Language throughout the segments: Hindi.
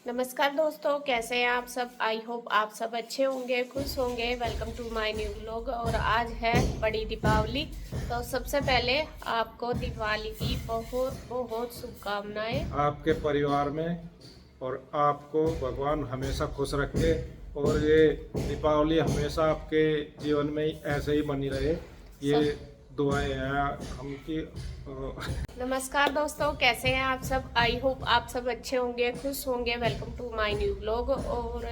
नमस्कार दोस्तों, कैसे हैं आप सब। आई होप आप सब अच्छे होंगे, खुश होंगे। Welcome to my new vlog. और आज है बड़ी दीपावली। तो सबसे पहले आपको दिवाली की बहुत बहुत शुभकामनाएं। आपके परिवार में और आपको भगवान हमेशा खुश रखे और ये दीपावली हमेशा आपके जीवन में ऐसे ही बनी रहे। ये सब दुआएं हैं हम की। नमस्कार दोस्तों, कैसे हैं आप सब। आई होप आप सब अच्छे होंगे, खुश होंगे। Welcome to my new vlog. और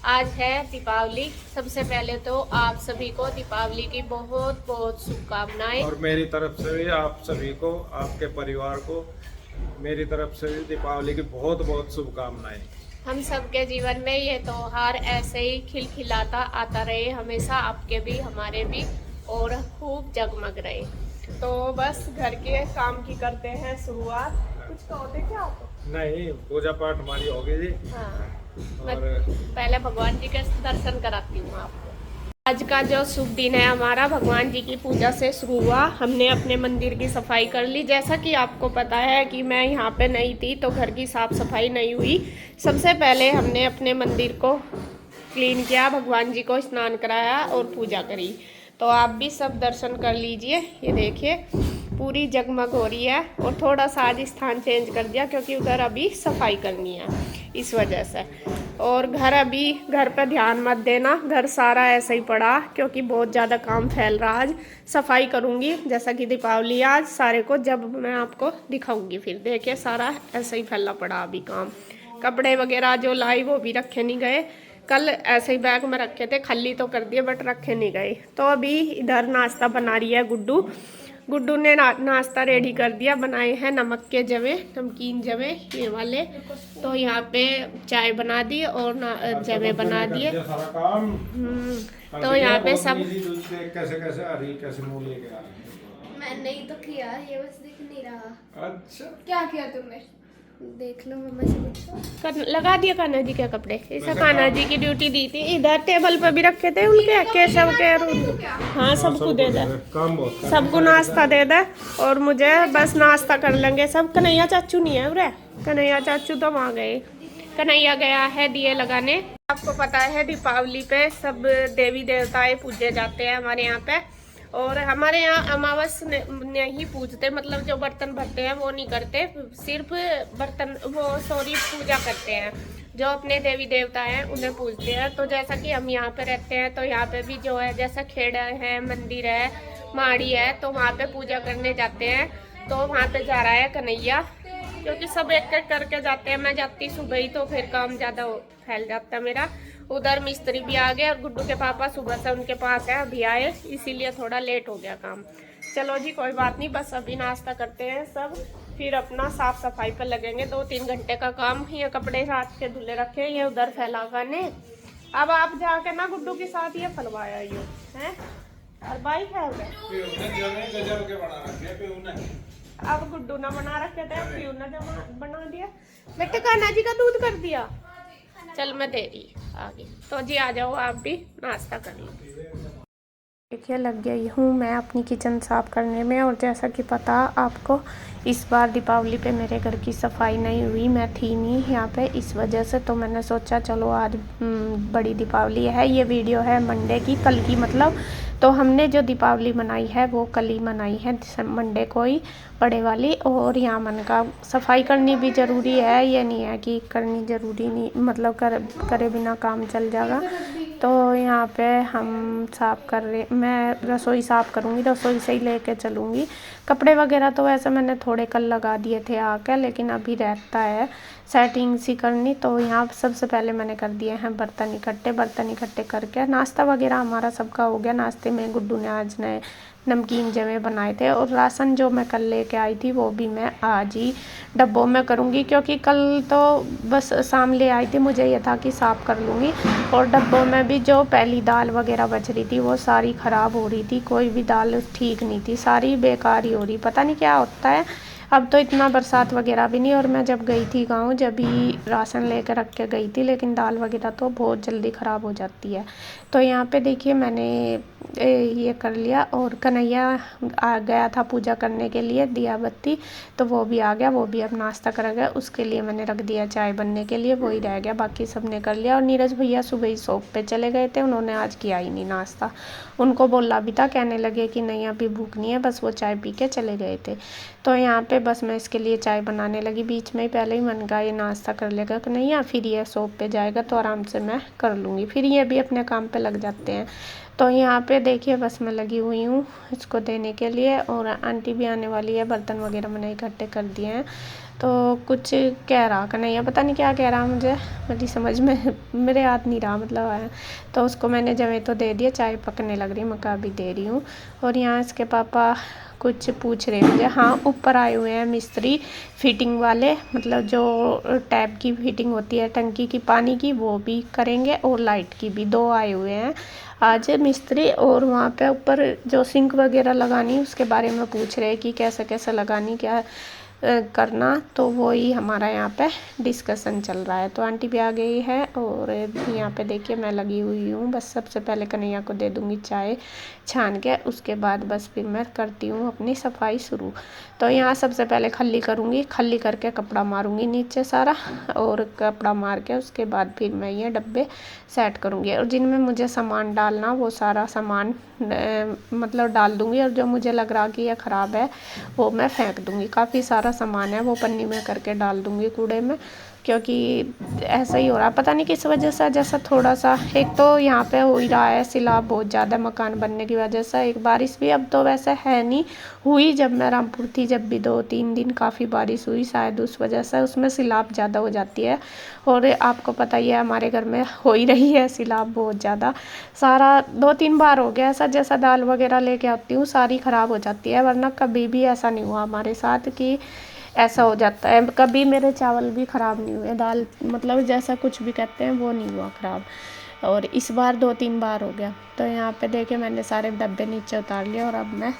आज है दीपावली। सबसे पहले तो आप सभी को दीपावली की बहुत बहुत शुभकामनाएं। और मेरी तरफ से भी आप सभी को, आपके परिवार को मेरी तरफ से भी दीपावली की बहुत बहुत शुभकामनाएं। हम सबके जीवन में ये त्योहार ऐसे ही खिलखिलाता आता रहे, हमेशा आपके भी हमारे भी, और खूब जगमग रहे। तो बस घर के काम की करते हैं शुरुआत। कुछ कहोगे क्या आप। नहीं, पूजा पाठ हमारी हो गई जी। हाँ, मैं और पहले भगवान जी के दर्शन कराती हूँ आपको। आज का जो शुभ दिन है हमारा, भगवान जी की पूजा से शुरू हुआ। हमने अपने मंदिर की सफाई कर ली। जैसा कि आपको पता है कि मैं यहाँ पे नहीं थी तो घर की साफ सफाई नहीं हुई। सबसे पहले हमने अपने मंदिर को क्लीन किया, भगवान जी को स्नान कराया और पूजा करी। तो आप भी सब दर्शन कर लीजिए। ये देखिए पूरी जगमग हो रही है। और थोड़ा सा आज स्थान चेंज कर दिया क्योंकि उधर अभी सफाई करनी है, इस वजह से। और घर पर ध्यान मत देना, घर सारा ऐसे ही पड़ा क्योंकि बहुत ज़्यादा काम फैल रहा। आज सफाई करूँगी जैसा कि दीपावली आज सारे को जब मैं आपको दिखाऊंगी। फिर देखिए सारा ऐसे ही फैला पड़ा अभी काम। कपड़े वगैरह जो लाई वो भी रखे नहीं गए। कल ऐसे ही बैग में रखे थे, खल्ली तो कर दिए बट रखे नहीं गए। तो अभी इधर नाश्ता बना रही है गुड्डू। गुड्डू ने नाश्ता रेडी कर दिया। बनाए हैं नमक के जवे, नमकीन जवे ये वाले। तो यहाँ पे चाय बना दी और जवे बना दिए। सारा काम तो यहाँ पे सब कैसे कैसे आ रही, कैसे मुंह लेके आ रही। मैंने ही तो किया, ये बस दिख नहीं रहा। अच्छा, क्या किया तुमने? देख लो मम्मा से पूछो। लगा दिया कान्हा जी के कपड़े। इसे कान्हा जी की ड्यूटी दी थी। इधर टेबल पे भी रखे थे उनके केशव के रूम। हाँ, सबको दे दे, काम बहुत सबको नाश्ता दे दे। और मुझे बस नाश्ता कर लेंगे सब। कन्हैया चाचू नहीं है उरे, कन्हैया चाचू तो वहाँ गए। कन्हैया गया है दिए लगाने। आपको पता है दीपावली पे सब देवी देवताएं पूजे जाते हैं हमारे यहाँ पे। और हमारे यहाँ अमावस नहीं पूजते, मतलब जो बर्तन भरते हैं वो नहीं करते, सिर्फ बर्तन वो सॉरी पूजा करते हैं। जो अपने देवी देवता हैं उन्हें पूजते हैं। तो जैसा कि हम यहाँ पे रहते हैं तो यहाँ पे भी जो है जैसा खेड़ा है, मंदिर है, माड़ी है, तो वहाँ पे पूजा करने जाते हैं। तो वहाँ पे जा रहा है कन्हैया, क्योंकि सब एक एक करके जाते हैं। मैं जाती सुबह ही तो फिर काम ज़्यादा फैल जाता है मेरा। उधर मिस्त्री भी आ गए और गुड्डू के पापा सुबह से उनके पास है, अभी आए, इसीलिए थोड़ा लेट हो गया काम। चलो जी कोई बात नहीं, बस अभी नाश्ता करते हैं सब, फिर अपना साफ सफाई पर लगेंगे। 2-3 घंटे का काम। ये कपड़े रात के धुले रखे, ये उधर फैला ने। अब आप जाके ना गुड्डू के साथ ये फलवाया ये है और बाइक है उधर। अब गुड्डू ने बना रखे थे, पीयू ने बना दिया। बेटे कान्हा जी का दूध कर दिया। चल मैं दे रही आगे। तो जी आ जाओ आप भी नाश्ता कर लो। देखिए लग गई हूँ मैं अपनी किचन साफ़ करने में। और जैसा कि पता आपको, इस बार दीपावली पे मेरे घर की सफाई नहीं हुई, मैं थी नहीं यहाँ पे, इस वजह से। तो मैंने सोचा चलो आज बड़ी दीपावली है। ये वीडियो है मंडे की, कल की मतलब। तो हमने जो दीपावली मनाई है वो कल ही मनाई है, मंडे को ही, बड़े वाली। और यहाँ मन का सफाई करनी भी ज़रूरी है, ये नहीं है कि करनी ज़रूरी नहीं, मतलब करे बिना काम चल जाएगा। तो यहाँ पे हम साफ़ कर रहे, मैं रसोई साफ़ करूँगी, रसोई से ही लेके चलूँगी। कपड़े वगैरह तो वैसे मैंने थोड़े कल लगा दिए थे आके, लेकिन अभी रहता है सेटिंग सी करनी। तो यहाँ सबसे पहले मैंने कर दिए हैं बर्तन इकट्ठे करके। नाश्ता वगैरह हमारा सबका हो गया। नाश्ते में गुड्डू ने आज नए नमकीन जवे बनाए थे। और राशन जो मैं कल लेके आई थी वो भी मैं आज ही डब्बों में करूँगी, क्योंकि कल तो बस शाम ले आई थी, मुझे ये था कि साफ़ कर लूँगी। और डब्बों में भी जो पहली दाल वगैरह बच रही थी वो सारी ख़राब हो रही थी, कोई भी दाल ठीक नहीं थी, सारी बेकार ही हो रही, पता नहीं क्या होता है। अब तो इतना बरसात वगैरह भी नहीं। और मैं जब गई थी गांव, जब भी राशन लेकर रख के गई थी, लेकिन दाल वगैरह तो बहुत जल्दी ख़राब हो जाती है। तो यहाँ पे देखिए मैंने ये कर लिया। और कन्हैया आ गया था पूजा करने के लिए, दिया बत्ती, तो वो भी आ गया, वो भी अब नाश्ता कर गया। उसके लिए मैंने रख दिया चाय बनने के लिए, वही रह गया, बाकी सब ने कर लिया। और नीरज भैया सुबह ही शॉप पे चले गए थे, उन्होंने आज किया ही नहीं नाश्ता। उनको बोला भी था, कहने लगे कि नहीं अभी भूख नहीं है, बस वो चाय पी के चले गए थे। तो यहाँ पे बस मैं इसके लिए चाय बनाने लगी। बीच में ही पहले ही मन का ये नाश्ता कर लेगा कन्हैया, फिर ये शॉप पे जाएगा तो आराम से मैं कर लूँगी, फिर ये भी अपने काम पे लग जाते हैं। तो यहाँ पे देखिए बस मैं लगी हुई हूँ इसको देने के लिए। और आंटी भी आने वाली है, बर्तन वगैरह मैंने इकट्ठे कर दिए हैं। तो कुछ कह रहा कन्हैया, पता नहीं क्या कह रहा, मुझे मेरी समझ में मेरे याद नहीं रहा मतलब आया। तो उसको मैंने जमे तो दे दिया, चाय पकने लग रही, मैं भी दे रही हूँ। और यहाँ इसके पापा कुछ पूछ रहे मुझे, हाँ ऊपर आए हुए हैं मिस्त्री फिटिंग वाले, मतलब जो टैप की फिटिंग होती है टंकी की पानी की, वो भी करेंगे और लाइट की भी, 2 आए हुए हैं आज मिस्त्री। और वहाँ पे ऊपर जो सिंक वगैरह लगानी उसके बारे में पूछ रहे कि कैसे कैसे लगानी, क्या करना, तो वही हमारा यहाँ पे डिस्कशन चल रहा है। तो आंटी भी आ गई है और यहाँ पे देखिए मैं लगी हुई हूँ। बस सबसे पहले कन्हैया को दे दूँगी चाय छान के, उसके बाद बस फिर मैं करती हूँ अपनी सफाई शुरू। तो यहाँ सबसे पहले खल्ली करूँगी, खल्ली करके कपड़ा मारूँगी नीचे सारा, और कपड़ा मार के उसके बाद फिर मैं ये डब्बे सेट करूँगी। और जिनमें मुझे सामान डालना वो सारा सामान मतलब डाल दूँगी, और जो मुझे लग रहा कि ये ख़राब है वो मैं फेंक दूँगी। काफ़ी सारा सामान है वो पन्नी में करके डाल दूँगी कूड़े में, क्योंकि ऐसा ही हो रहा है, पता नहीं किस वजह से। जैसा थोड़ा सा एक तो यहाँ पे हो ही रहा है सिलाब बहुत ज़्यादा मकान बनने की वजह से, एक बारिश भी अब तो वैसे है नहीं, हुई जब मैं रामपुर थी जब भी 2-3 दिन काफ़ी बारिश हुई, शायद उस वजह से उसमें सिलाब ज़्यादा हो जाती है। और आपको पता ही है हमारे घर में हो ही रही है सिलाब बहुत ज़्यादा, सारा 2-3 बार हो गया ऐसा। जैसा दाल वगैरह लेके आती हूँ सारी ख़राब हो जाती है, वरना कभी भी ऐसा नहीं हुआ हमारे साथ कि ऐसा हो जाता है। कभी मेरे चावल भी ख़राब नहीं हुए, दाल मतलब जैसा कुछ भी कहते हैं वो नहीं हुआ ख़राब, और इस बार 2-3 बार हो गया। तो यहाँ पे देखिए मैंने सारे डब्बे नीचे उतार लिए और अब मैं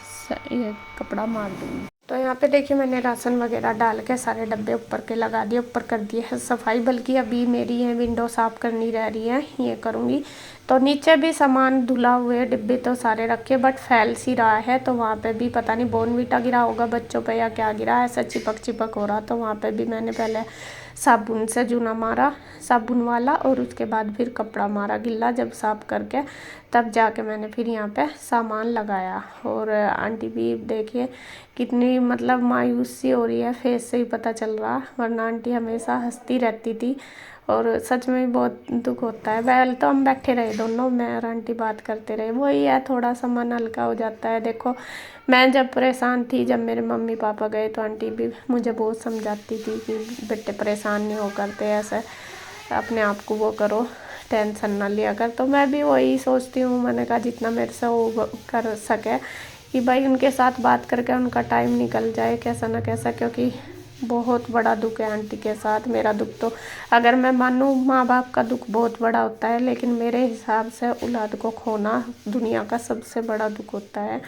ये कपड़ा मार दूँगी। तो यहाँ पे देखिए मैंने राशन वगैरह डाल के सारे डब्बे ऊपर के लगा दिए, ऊपर कर दिए है सफाई, बल्कि अभी मेरी ये विंडो साफ़ करनी रह रही है, ये करूँगी। तो नीचे भी सामान धुला हुए डिब्बे तो सारे रखे, बट फैल सी रहा है, तो वहाँ पे भी पता नहीं बोर्नवीटा गिरा होगा बच्चों पे या क्या गिरा, ऐसा चिपक चिपक हो रहा। तो वहाँ पे भी मैंने पहले साबुन से जूना मारा, साबुन वाला, और उसके बाद फिर कपड़ा मारा गिल्ला, जब साफ़ करके तब जाके मैंने फिर यहाँ पे सामान लगाया। और आंटी भी देखिए कितनी मतलब मायूस सी हो रही है, फेस से ही पता चल रहा, वरना आंटी हमेशा हंसती रहती थी। और सच में बहुत दुख होता है। पहले तो हम बैठे रहे दोनों, मैं और आंटी बात करते रहे, वही है थोड़ा सा मन हल्का हो जाता है। देखो मैं जब परेशान थी, जब मेरे मम्मी पापा गए, तो आंटी भी मुझे बहुत समझाती थी कि बेटे परेशान नहीं हो करते, ऐसे अपने आप को वो करो, टेंशन ना लिया कर। तो मैं भी वही सोचती हूँ, मैंने कहा जितना मेरे से वो कर सके कि भाई उनके साथ बात करके उनका टाइम निकल जाए कैसा ना कैसा, क्योंकि बहुत बड़ा दुख है आंटी के साथ। मेरा दुख तो अगर मैं मानूँ माँ बाप का दुख बहुत बड़ा होता है, लेकिन मेरे हिसाब से औलाद को खोना दुनिया का सबसे बड़ा दुख होता है।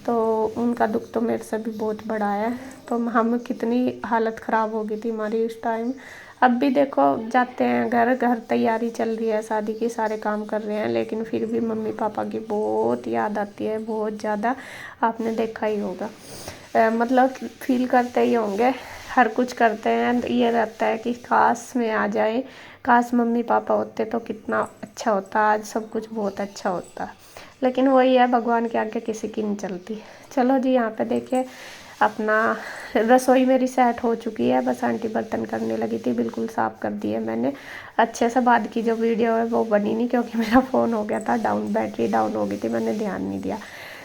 तो उनका दुख तो मेरे से भी बहुत बड़ा है। तो हम कितनी हालत ख़राब हो गई थी हमारी उस टाइम। अब भी देखो जाते हैं घर तैयारी चल रही है शादी की, सारे काम कर रहे हैं, लेकिन फिर भी मम्मी पापा की बहुत याद आती है, बहुत ज़्यादा। आपने देखा ही होगा, मतलब फील करते ही होंगे, हर कुछ करते हैं, ये रहता है कि काश में आ जाए, काश मम्मी पापा होते तो कितना अच्छा होता, आज सब कुछ बहुत अच्छा होता। लेकिन वही है, भगवान के आगे किसी की नहीं चलती। चलो जी, यहाँ पे देखिए अपना रसोई मेरी सेट हो चुकी है, बस आंटी बर्तन करने लगी थी, बिल्कुल साफ़ कर दिए मैंने अच्छे से। बाद की जो वीडियो है वो बनी नहीं, क्योंकि मेरा फ़ोन हो गया था डाउन, बैटरी डाउन हो गई थी, मैंने ध्यान नहीं दिया।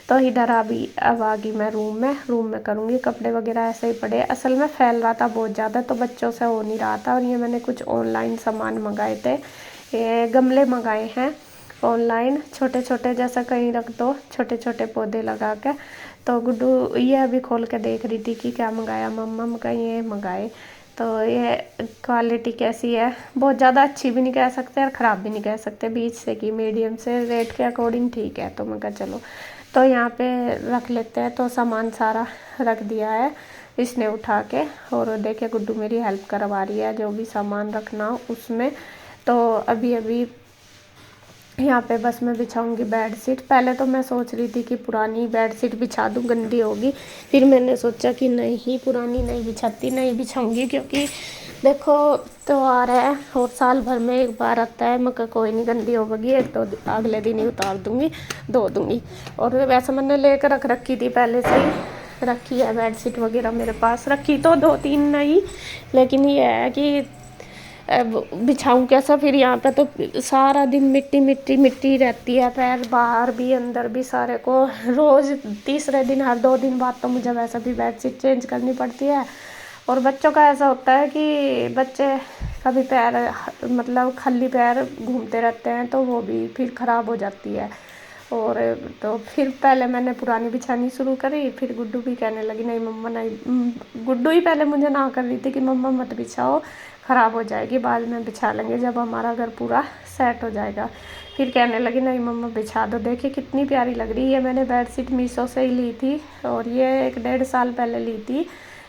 तो इधर अब आ गई मैं रूम में करूँगी। कपड़े वगैरह ऐसे ही पड़े, असल में फैल रहा था बहुत ज़्यादा, तो बच्चों से हो नहीं रहा था। और ये मैंने कुछ ऑनलाइन सामान मंगाए थे, ये गमले मंगाए हैं ऑनलाइन, छोटे छोटे, जैसा कहीं रख दो छोटे छोटे पौधे लगा के। तो गुड्डू ये अभी खोल के देख रही थी कि क्या मंगाया मम्मा, का ये मंगाए। तो ये क्वालिटी कैसी है, बहुत ज़्यादा अच्छी भी नहीं कह सकते और ख़राब भी नहीं कह सकते, बीच से की मीडियम से, रेट के अकॉर्डिंग ठीक है। तो मैं कहा चलो, तो यहाँ पे रख लेते हैं। तो सामान सारा रख दिया है इसने उठा के, और देखिए गुड्डू मेरी हेल्प करवा रही है जो भी सामान रखना उसमें। तो अभी यहाँ पे बस मैं बिछाऊंगी बेडशीट। पहले तो मैं सोच रही थी कि पुरानी बेडशीट बिछा दूँ, गंदी होगी। फिर मैंने सोचा कि नहीं, पुरानी नहीं बिछाती, नहीं बिछाऊंगी, क्योंकि देखो त्योहार है और साल भर में एक बार आता है। मैं कोई नहीं, गंदी होगी, एक तो अगले दिन ही उतार दूँगी, धो दूँगी। और वैसे मैंने लेकर रख रखी थी, पहले से ही रखी है बेडशीट वगैरह मेरे पास। रखी तो 2-3 नहीं, लेकिन ये है कि बिछाऊँ कैसा। फिर यहाँ पे तो सारा दिन मिट्टी मिट्टी मिट्टी रहती है, पैर बाहर भी अंदर भी सारे को। रोज़ तीसरे दिन, हर 2 दिन बाद तो मुझे वैसे भी बेडशीट चेंज करनी पड़ती है। और बच्चों का ऐसा होता है कि बच्चे कभी पैर मतलब खाली पैर घूमते रहते हैं, तो वो भी फिर ख़राब हो जाती है। और तो फिर पहले मैंने पुरानी बिछानी शुरू करी। फिर गुड्डू भी कहने लगी नहीं मम्मा नहीं, गुड्डू ही पहले मुझे ना कर रही थी कि मम्मा मत बिछाओ, ख़राब हो जाएगी, बाद में बिछा लेंगे जब हमारा घर पूरा सेट हो जाएगा। फिर कहने लगी नहीं मम्मा बिछा दो। देखिए कितनी प्यारी लग रही है। मैंने बेडशीट मीशो से ही ली थी, और ये 1-1.5 साल पहले ली थी,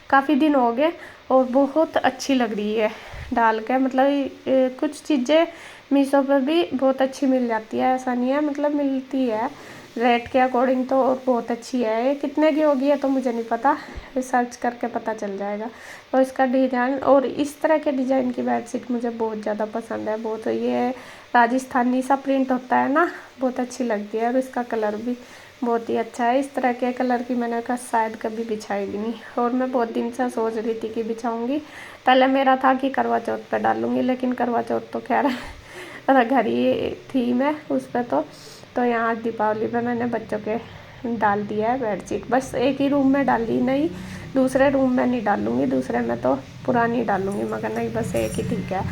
काफ़ी दिन हो गए, और बहुत अच्छी लग रही है डाल के। मतलब कुछ चीज़ें मीशो पर भी बहुत अच्छी मिल जाती है, ऐसा नहीं है, मतलब मिलती है रेट के अकॉर्डिंग तो, और बहुत अच्छी है। ये कितने की होगी है तो मुझे नहीं पता, सर्च करके पता चल जाएगा। तो इसका डिज़ाइन, और इस तरह के डिज़ाइन की बेडशीट मुझे बहुत ज़्यादा पसंद है। बहुत ये राजस्थानी सा प्रिंट होता है ना, बहुत अच्छी लगती है। और इसका कलर भी बहुत ही अच्छा है। इस तरह के कलर की मैंने शायद कभी बिछाई भी नहीं, और मैं बहुत दिन से सोच रही थी कि बिछाऊंगी। पहले मेरा था कि करवा चौथ पे डालूंगी, लेकिन करवा चौथ तो खैर घर ही थी मैं उस पर। तो यहाँ दीपावली पे मैंने बच्चों के डाल दिया है बेडशीट। बस एक ही रूम में डाली, नहीं दूसरे रूम में नहीं डालूंगी, दूसरे में तो पुरानी डालूंगी, मगर नहीं बस एक ही ठीक है।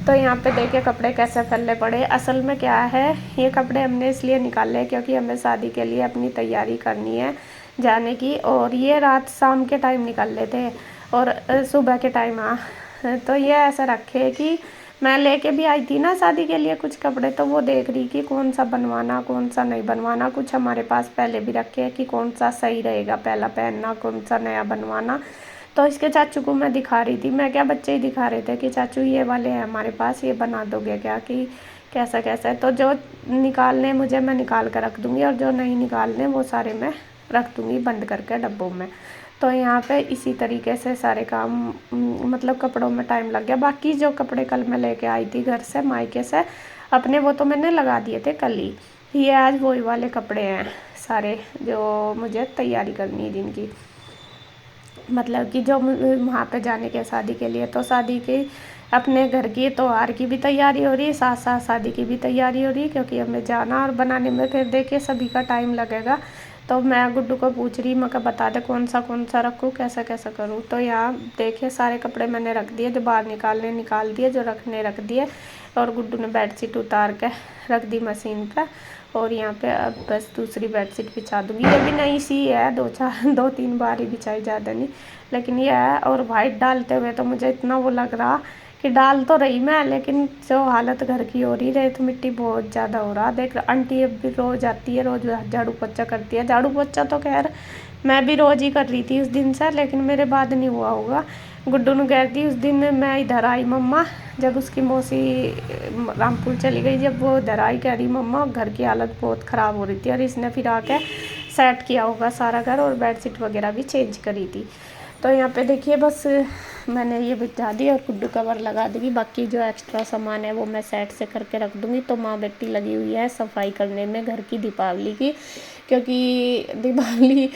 तो यहाँ पे देखिए कपड़े कैसे फैले पड़े। असल में क्या है, ये कपड़े हमने इसलिए निकाले क्योंकि हमें शादी के लिए अपनी तैयारी करनी है जाने की, और ये रात शाम के टाइम निकाले थे और सुबह के टाइम तो ये ऐसा रखे कि मैं लेके भी आई थी ना शादी के लिए कुछ कपड़े, तो वो देख रही कि कौन सा बनवाना कौन सा नहीं बनवाना। कुछ हमारे पास पहले भी रखे हैं कि कौन सा सही रहेगा पहला पहनना, कौन सा नया बनवाना। तो इसके चाचू को मैं दिखा रही थी, मैं क्या बच्चे ही दिखा रहे थे कि चाचू ये वाले हैं हमारे पास, ये बना दोगे क्या, कि कैसा कैसा है। तो जो निकालने मुझे मैं निकाल कर रख दूँगी, और जो नहीं निकालने वो सारे मैं रख दूँगी बंद करके डब्बों में। तो यहाँ पे इसी तरीके से सारे काम, मतलब कपड़ों में टाइम लग गया। बाकी जो कपड़े कल मैं लेके आई थी घर से मायके से अपने, वो तो मैंने लगा दिए थे कल ही। ये आज वही वाले कपड़े हैं सारे जो मुझे तैयारी करनी है जिनकी, मतलब कि जो वहाँ पे जाने के शादी के लिए। तो शादी की अपने घर की त्योहार की भी तैयारी हो रही है, साथ साथ शादी की भी तैयारी हो रही है, क्योंकि हमें जाना और बनाने में फिर देखिए सभी का टाइम लगेगा। तो मैं गुड्डू को पूछ रही, मैं कहा बता दे कौन सा रखूँ, कैसा कैसा करूँ। तो यहाँ देखिए सारे कपड़े मैंने रख दिए, जो बाहर निकालने निकाल दिए, जो रखने रख दिए। और गुड्डू ने बेडशीट उतार के रख दी मशीन पर, और यहाँ पे अब बस दूसरी बेडशीट बिछा दूँगी। ये भी नई सी है, 2-3 बार ही बिछाई, ज़्यादा नहीं, लेकिन ये है। और वाइट डालते हुए तो मुझे इतना वो लग रहा कि डाल तो रही मैं, लेकिन जो हालत घर की हो रही है तो मिट्टी बहुत ज़्यादा हो रहा। देख आंटी अब भी रोज़ आती है, रोज़ झाड़ू पोछा करती है। झाड़ू पोछा तो खैर मैं भी रोज़ ही कर रही थी उस दिन से, लेकिन मेरे बाद नहीं हुआ होगा। गुड्डू ने कह दी उस दिन मैं इधर आई मम्मा, जब उसकी मौसी रामपुर चली गई, जब वो इधर आई कह रही मम्मा घर की हालत बहुत ख़राब हो रही थी, और इसने फिर आके सेट किया होगा सारा घर, और बेडशीट वगैरह भी चेंज करी थी। तो यहाँ पे देखिए बस मैंने ये बिछा दी और गुड्डू कवर लगा दूँगी। बाकी जो एक्स्ट्रा सामान है वो मैं सेट से करके रख दूँगी। तो माँ बेटी लगी हुई है सफाई करने में घर की, दीपावली की, क्योंकि दीपावली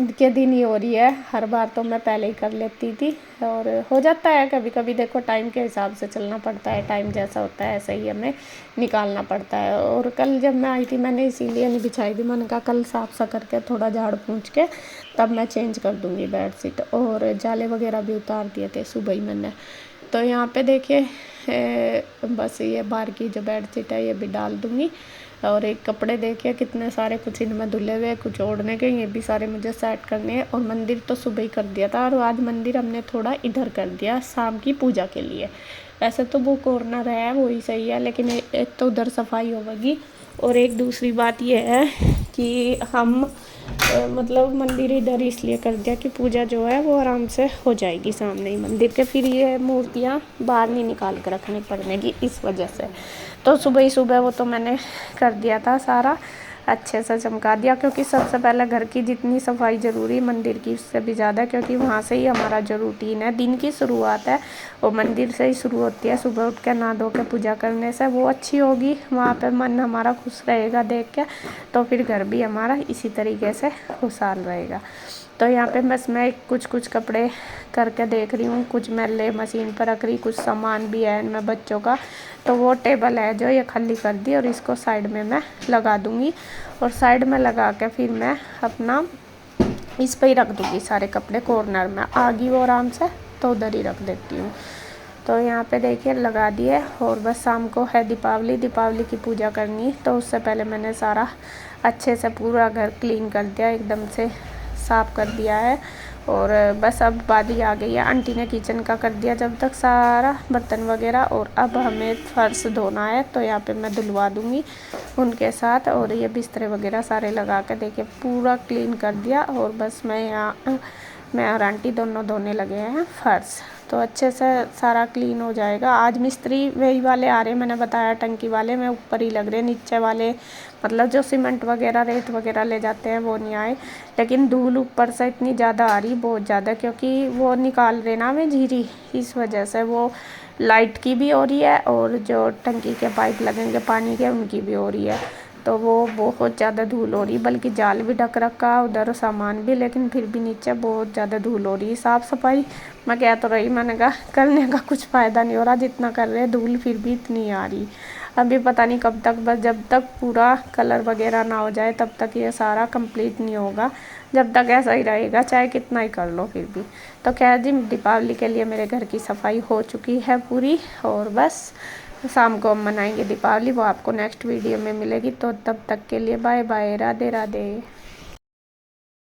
के दिन ही हो रही है। हर बार तो मैं पहले ही कर लेती थी, और हो जाता है कभी कभी, देखो टाइम के हिसाब से चलना पड़ता है, टाइम जैसा होता है ऐसा ही हमें निकालना पड़ता है। और कल जब मैं आई थी मैंने इसीलिए नहीं बिछाई थी, मैंने कहा कल साफ सा करके थोड़ा झाड़ पूछ के तब मैं चेंज कर दूँगी बेडशीट। और जाले वगैरह भी उतार दिए थे सुबह ही मैंने। तो यहाँ पे देखिए बस ये बाहर की जो बेडशीट है ये भी डाल दूँगी। और एक कपड़े देखिए कितने सारे, कुछ इनमें धुले हुए, कुछ ओढ़ने के, ये भी सारे मुझे सेट करने हैं। और मंदिर तो सुबह ही कर दिया था, और आज मंदिर हमने थोड़ा इधर कर दिया शाम की पूजा के लिए। वैसे तो वो कॉर्नर है वही सही है, लेकिन एक तो उधर सफाई होगी, और एक दूसरी बात ये है कि हम मतलब मंदिर इधर इसलिए कर दिया कि पूजा जो है वो आराम से हो जाएगी सामने ही मंदिर के, फिर ये मूर्तियाँ बाहर नहीं निकाल कर रखनी पड़ेगी इस वजह से। तो सुबह ही सुबह वो तो मैंने कर दिया था सारा, अच्छे से चमका दिया, क्योंकि सबसे पहले घर की जितनी सफाई ज़रूरी, मंदिर की उससे भी ज़्यादा, क्योंकि वहाँ से ही हमारा जो रूटीन है, दिन की शुरुआत है, वो मंदिर से ही शुरू होती है। सुबह उठ के नहा धो के पूजा करने से वो अच्छी होगी, वहाँ पे मन हमारा खुश रहेगा देख के, तो फिर घर भी हमारा इसी तरीके से खुशहाल रहेगा। तो यहाँ पे बस मैं कुछ कपड़े करके देख रही हूँ, कुछ मैले मशीन पर रख रही, कुछ सामान भी है इनमें बच्चों का। तो वो टेबल है जो ये खाली कर दी और इसको साइड में मैं लगा दूँगी, और साइड में लगा के फिर मैं अपना इस पे ही रख दूँगी सारे कपड़े, कॉर्नर में आ गई वो आराम से, तो उधर ही रख देती हूँ। तो यहाँ पे देखिए लगा दिए, और बस शाम को है दीपावली की पूजा करनी, तो उससे पहले मैंने सारा अच्छे से पूरा घर क्लीन कर दिया, एकदम से साफ़ कर दिया है। और बस अब बारी आ गई है, आंटी ने किचन का कर दिया जब तक सारा बर्तन वगैरह, और अब हमें फर्श धोना है, तो यहाँ पे मैं धुलवा दूँगी उनके साथ। और ये बिस्तरे वगैरह सारे लगा के देखिए पूरा क्लीन कर दिया, और बस मैं और आंटी दोनों धोने लगे हैं फर्श, तो अच्छे से सारा क्लीन हो जाएगा। आज मिस्त्री वही वाले आ रहे, मैंने बताया टंकी वाले, मैं ऊपर ही लग रहे, नीचे वाले मतलब जो सीमेंट वगैरह रेत वगैरह ले जाते हैं वो नहीं आए। लेकिन धूल ऊपर से इतनी ज़्यादा आ रही, बहुत ज़्यादा, क्योंकि वो निकाल रहे ना वे झीरी, इस वजह से वो लाइट की भी हो रही है, और जो टंकी के पाइप लगेंगे पानी के उनकी भी हो रही है, तो वो बहुत ज़्यादा धूल हो रही। बल्कि जाल भी ढक रखा, उधर सामान भी, लेकिन फिर भी नीचे बहुत ज़्यादा धूल हो रही। साफ़ सफाई मैं कह तो रही, मैंने कहा करने का कुछ फ़ायदा नहीं हो रहा, जितना कर रहे धूल फिर भी इतनी आ रही। अभी पता नहीं कब तक, बस जब तक पूरा कलर वगैरह ना हो जाए तब तक ये सारा कंप्लीट नहीं होगा, जब तक ऐसा ही रहेगा चाहे कितना ही कर लो फिर भी। तो खैर जी, दीपावली के लिए मेरे घर की सफाई हो चुकी है पूरी, और बस शाम को हम मनाएंगे दीपावली, वो आपको नेक्स्ट वीडियो में मिलेगी। तो तब तक के लिए बाय बाय, राधे राधे।